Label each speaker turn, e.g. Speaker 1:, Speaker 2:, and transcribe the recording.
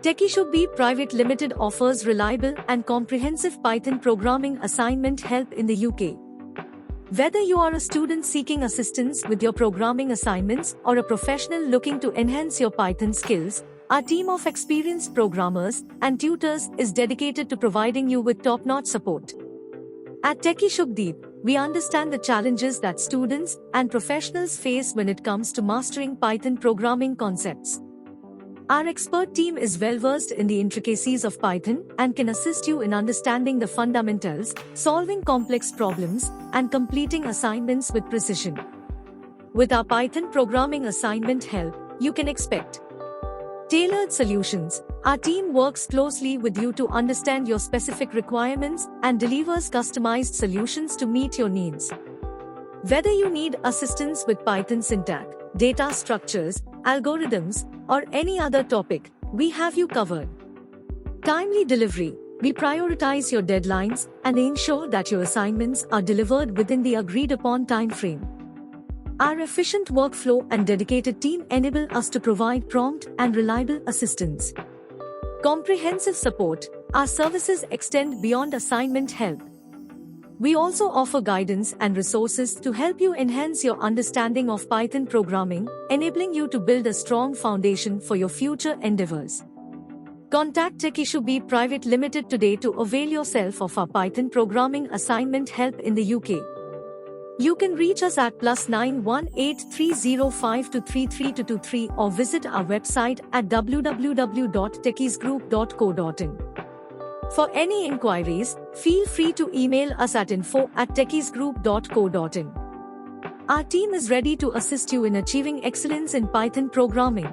Speaker 1: TechieShubhdeep Private Limited offers reliable and comprehensive Python programming assignment help in the UK. Whether you are a student seeking assistance with your programming assignments or a professional looking to enhance your Python skills, our team of experienced programmers and tutors is dedicated to providing you with top-notch support. At TechieShubhdeep, we understand the challenges that students and professionals face when it comes to mastering Python programming concepts. Our expert team is well-versed in the intricacies of Python and can assist you in understanding the fundamentals, solving complex problems, and completing assignments with precision. With our Python programming assignment help, you can expect tailored solutions. Our team works closely with you to understand your specific requirements and delivers customized solutions to meet your needs. Whether you need assistance with Python syntax, data structures, algorithms, or any other topic, we have you covered. Timely delivery. We prioritize your deadlines and ensure that your assignments are delivered within the agreed-upon time frame. Our efficient workflow and dedicated team enable us to provide prompt and reliable assistance. Comprehensive support. Our services extend beyond assignment help. We also offer guidance and resources to help you enhance your understanding of Python programming, enabling you to build a strong foundation for your future endeavors. Contact TechieShubhdeep Private Limited today to avail yourself of our Python programming assignment help in the UK. You can reach us at +91 8305233223 or visit our website at www.techiesgroup.co.in. For any inquiries, feel free to email us at info@techiesgroup.co.in. Our team is ready to assist you in achieving excellence in Python programming.